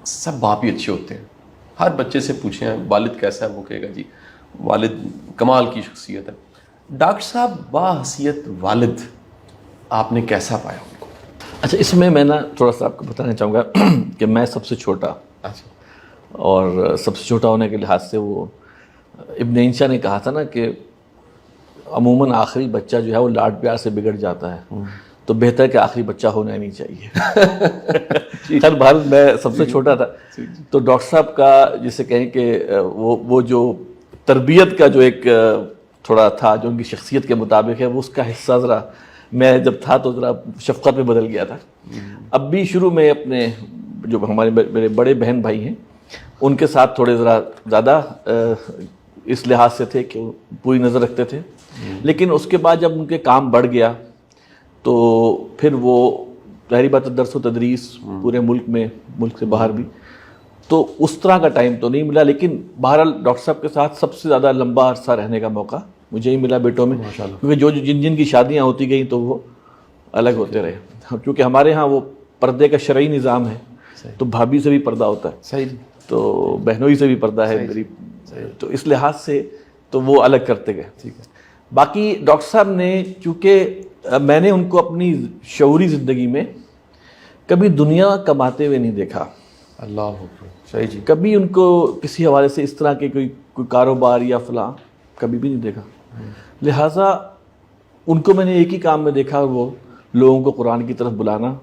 سب باپ ہی اچھے ہوتے ہیں. ہر بچے سے پوچھیں والد کیسا ہے, وہ کہے گا جی والد کمال کی شخصیت ہے. ڈاکٹر صاحب باحیثیت والد آپ نے کیسا پایا ان کو؟ اچھا, اس میں نا تھوڑا سا آپ کو بتانا چاہوں گا کہ میں سب سے چھوٹا, اور سب سے چھوٹا ہونے کے لحاظ سے وہ ابن انشا نے کہا تھا نا کہ عموماً آخری بچہ جو ہے وہ لاڈ پیار سے بگڑ جاتا ہے, تو بہتر کہ آخری بچہ ہونا ہی نہیں چاہیے. خیر بہرحال میں سب سے چھوٹا تھا, تو ڈاکٹر صاحب کا جسے کہیں کہ وہ جو تربیت کا جو ایک تھوڑا تھا جو ان کی شخصیت کے مطابق ہے, وہ اس کا حصہ ذرا میں جب تھا تو ذرا شفقت میں بدل گیا تھا. اب بھی شروع میں اپنے جو ہمارے میرے بڑے بہن بھائی ہیں ان کے ساتھ تھوڑے ذرا زیادہ اس لحاظ سے تھے کہ وہ پوری نظر رکھتے تھے, لیکن اس کے بعد جب ان کے کام بڑھ گیا تو پھر وہ ظاہری بات درس و تدریس پورے ملک سے باہر بھی, تو اس طرح کا ٹائم تو نہیں ملا. لیکن بہرحال ڈاکٹر صاحب کے ساتھ سب سے زیادہ لمبا عرصہ رہنے کا موقع مجھے ہی ملا بیٹوں میں, کیونکہ جن کی شادیاں ہوتی گئیں تو وہ الگ ہوتے رہے. کیونکہ ہمارے ہاں وہ پردے کا شرعی نظام ہے, تو بھابھی سے بھی پردہ ہوتا ہے, صحیح, تو بہنوئی سے بھی پردہ ہے میری, تو اس لحاظ سے تو وہ الگ کرتے گئے. ٹھیک ہے. باقی ڈاکٹر صاحب نے, چونکہ میں نے ان کو اپنی شعوری زندگی میں کبھی دنیا کماتے ہوئے نہیں دیکھا. اللہ حافظ. صحیح جی. کبھی ان کو کسی حوالے سے اس طرح کے کوئی کاروبار یا فلاں کبھی بھی نہیں دیکھا. لہٰذا ان کو میں نے ایک ہی کام میں دیکھا, وہ لوگوں کو قرآن کی طرف بلانا,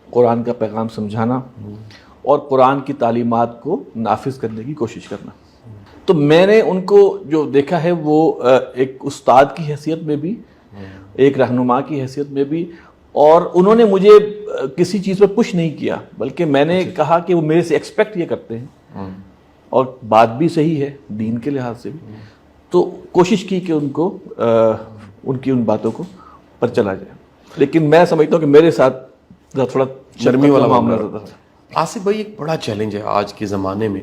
قرآن کا پیغام سمجھانا اور قرآن کی تعلیمات کو نافذ کرنے کی کوشش کرنا. تو میں نے ان کو جو دیکھا ہے وہ ایک استاد کی حیثیت میں بھی, ایک رہنما کی حیثیت میں بھی, اور انہوں نے مجھے کسی چیز پہ پش نہیں کیا, بلکہ میں نے کہا کہ وہ میرے سے ایکسپیکٹ یہ کرتے ہیں, اور بات بھی صحیح ہے دین کے لحاظ سے بھی, تو کوشش کی کہ ان کو ان کی ان باتوں کو پر چلا جائے. لیکن میں سمجھتا ہوں کہ میرے ساتھ تھوڑا شرمی والا معاملہ معاملہ تھا. آصف بھائی, ایک بڑا چیلنج ہے آج کے زمانے میں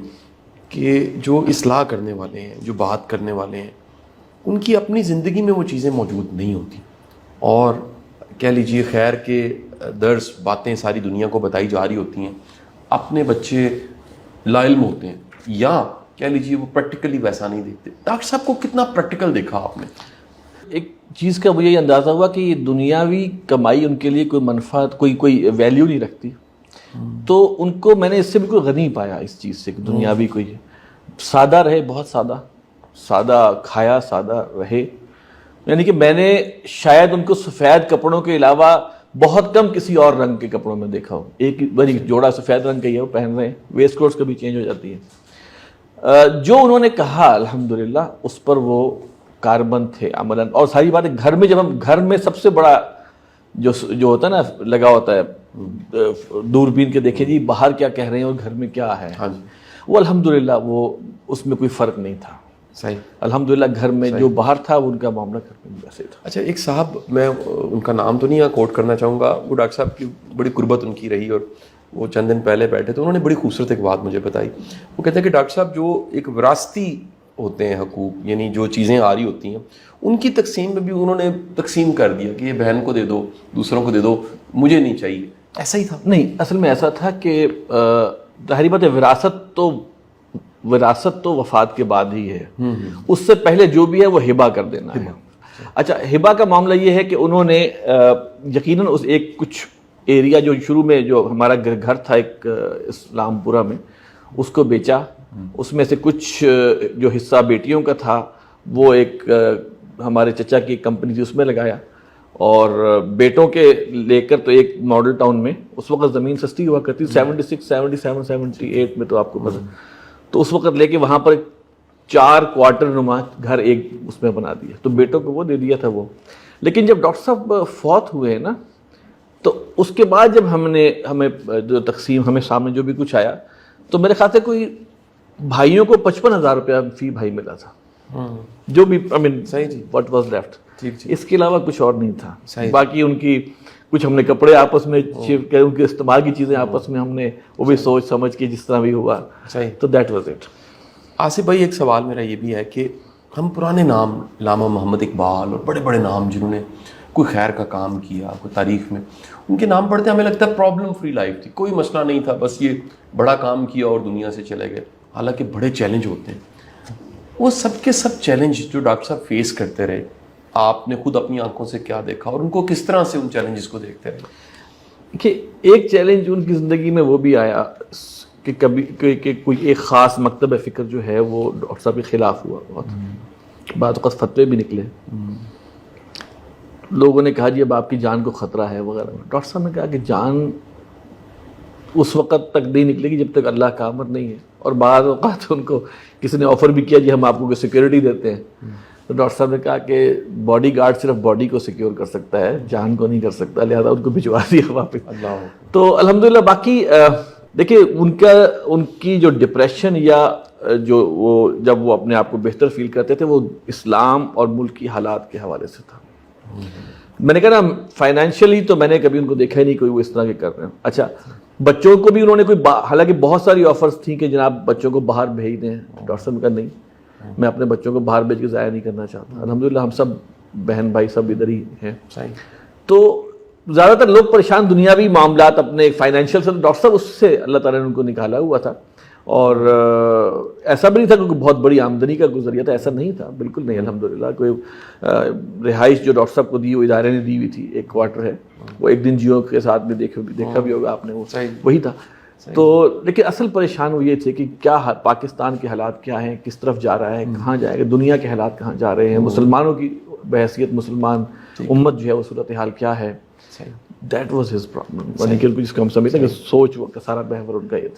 کہ جو اصلاح کرنے والے ہیں, جو بات کرنے والے ہیں, ان کی اپنی زندگی میں وہ چیزیں موجود نہیں ہوتی, اور کہہ لیجئے خیر کے درس باتیں ساری دنیا کو بتائی جا رہی ہوتی ہیں, اپنے بچے لا علم ہوتے ہیں, یا کہہ لیجئے وہ پریکٹیکلی ویسا نہیں دیکھتے. ڈاکٹر صاحب کو کتنا پریکٹیکل دیکھا آپ نے؟ ایک چیز کا مجھے یہ اندازہ ہوا کہ دنیاوی کمائی ان کے لیے کوئی منفعت, کوئی ویلیو نہیں رکھتی, تو ان کو میں نے اس سے بالکل غنی پایا اس چیز سے کہ دنیاوی کوئی سادہ رہے, بہت سادہ کھایا, سادہ رہے. یعنی کہ میں نے شاید ان کو سفید کپڑوں کے علاوہ بہت کم کسی اور رنگ کے کپڑوں میں دیکھا ہو. ایک بڑی جوڑا سفید رنگ کا ہی ہے وہ پہن رہے ہیں, ویسٹ کوٹس کبھی چینج ہو جاتی ہیں. جو انہوں نے کہا الحمدللہ اس پر وہ کاربند تھے عملاً. اور ساری باتیں گھر میں, جب ہم گھر میں سب سے بڑا جو ہوتا ہے نا لگا ہوتا ہے دوربین کے دیکھیں جی باہر کیا کہہ رہے ہیں اور گھر میں کیا ہے, وہ الحمدللہ وہ اس میں کوئی فرق نہیں تھا. صحیح الحمدللہ گھر میں جو باہر تھا وہ ان کا معاملہ گھر میں ویسے تھا. اچھا, ایک صاحب, میں ان کا نام تو نہیں یہاں کوٹ کرنا چاہوں گا, وہ ڈاکٹر صاحب کی بڑی قربت ان کی رہی, اور وہ چند دن پہلے بیٹھے تو انہوں نے بڑی خوبصورت ایک بات مجھے بتائی. وہ کہتے ہیں کہ ڈاکٹر صاحب جو ایک وراثتی ہوتے ہیں حقوق, یعنی جو چیزیں آ رہی ہوتی ہیں ان کی تقسیم میں بھی انہوں نے تقسیم کر دیا کہ یہ بہن کو دے دو, دوسروں کو دے دو, مجھے نہیں چاہیے. ایسا ہی تھا؟ نہیں, اصل میں ایسا تھا کہ ظاہری بات ہے وراثت تو وفات کے بعد ہی ہے, اس سے پہلے جو بھی ہے وہ ہبہ کر دینا ہے. اچھا, ہبہ کا معاملہ یہ ہے کہ انہوں نے یقیناً اس ایک کچھ ایریا جو شروع میں جو ہمارا گھر تھا ایک اسلام پورہ میں, اس کو بیچا, اس میں سے کچھ جو حصہ بیٹیوں کا تھا وہ ایک ہمارے چچا کی کمپنی تھی اس میں لگایا, اور بیٹوں کے لے کر تو ایک ماڈل ٹاؤن میں اس وقت زمین سستی ہوا کرتی, 76, 77, 78 میں تو آپ کو پتہ, تو اس وقت لے کے وہاں پر 4 کوارٹر نما گھر ایک اس میں بنا دیا, تو بیٹوں کو وہ دے دیا تھا وہ. لیکن جب ڈاکٹر صاحب فوت ہوئے نا, تو اس کے بعد جب ہمیں جو تقسیم ہمیں سامنے جو بھی کچھ آیا, تو میرے خیال سے کوئی بھائیوں کو 55,000 روپیہ فی بھائی ملا تھا, جو بھی صحیح جی, واٹ واز لیفٹ. اس کے علاوہ کچھ اور نہیں تھا. باقی ان کی کچھ ہم نے کپڑے آپس میں, ان کے استعمال کی چیزیں آپس میں ہم نے وہ بھی سوچ سمجھ کے جس طرح بھی ہوا, تو دیٹ واز اٹ. آصف بھائی, ایک سوال میرا یہ بھی ہے کہ ہم پرانے نام علامہ محمد اقبال اور بڑے بڑے نام جنہوں نے کوئی خیر کا کام کیا کوئی تاریخ میں، ان کے نام پڑھتے ہمیں لگتا ہے پرابلم فری لائف تھی، کوئی مسئلہ نہیں تھا، بس یہ بڑا کام کیا اور دنیا سے چلے گئے. حالانکہ بڑے چیلنج ہوتے ہیں. وہ سب کے سب چیلنج جو ڈاکٹر صاحب فیس کرتے رہے، آپ نے خود اپنی آنکھوں سے کیا دیکھا اور ان کو کس طرح سے ان چیلنجز کو دیکھتے رہے؟ کہ ایک چیلنج ان کی زندگی میں وہ بھی آیا کہ کبھی کہ کوئی ایک خاص مکتب فکر جو ہے وہ ڈاکٹر صاحب کے خلاف ہوا. بہت بعض اوقات فتوے بھی نکلے، لوگوں نے کہا جی اب آپ کی جان کو خطرہ ہے وغیرہ. ڈاکٹر صاحب نے کہا کہ جان اس وقت تک نہیں نکلے گی جب تک اللہ کا امر نہیں ہے. اور بعض اوقات ان کو کسی نے آفر بھی کیا جی ہم آپ کو سیکیورٹی دیتے ہیں، تو ڈاکٹر صاحب نے کہا کہ باڈی گارڈ صرف باڈی کو سیکیور کر سکتا ہے، جان کو نہیں کر سکتا، لہذا ان کو بھجوا دیا واپس. تو الحمدللہ. باقی دیکھیے ان کی جو ڈپریشن یا جو وہ جب وہ اپنے آپ کو بہتر فیل کرتے تھے وہ اسلام اور ملک کی حالات کے حوالے سے تھا. میں نے کہا نا فائنینشلی تو میں نے کبھی ان کو دیکھا ہی نہیں کوئی وہ اس طرح کے کر رہے ہیں. اچھا بچوں کو بھی انہوں نے حالانکہ بہت ساری آفرز تھیں کہ جناب بچوں کو باہر بھیج دیں. ڈاکٹر صاحب نے کہا نہیں، میں اپنے بچوں کو باہر بھیج کے ضائع نہیں کرنا چاہتا. الحمدللہ ہم سب بہن بھائی سب ادھر ہی ہیں. تو زیادہ تر لوگ پریشان دنیاوی معاملات اپنے فائنینشیل سے، ڈاکٹر صاحب اس سے اللہ تعالیٰ نے ان کو نکالا ہوا تھا. اور ایسا بھی نہیں تھا کہ بہت بڑی آمدنی کا گزر گیا تھا، ایسا نہیں تھا، بالکل نہیں. الحمدللہ کوئی رہائش جو ڈاکٹر صاحب کو دی وہ ادارے نے دی ہوئی تھی، ایک کوارٹر ہے وہ ایک دن جیو کے ساتھ میں دیکھا بھی ہوگا آپ نے، وہ وہی تھا. تو لیکن اصل پریشان وہ یہ تھے کہ کیا پاکستان کے حالات کیا ہیں، کس طرف جا رہا ہے، کہاں جائے گا، دنیا کے حالات کہاں جا رہے ہیں، مسلمانوں کی بحیثیت مسلمان امت جو ہے وہ صورتحال کیا ہے. That was his problem. جس کو ہم سمجھتے ہیں کہ سوچ وہ کا سارا محور ان کا یہ تھا.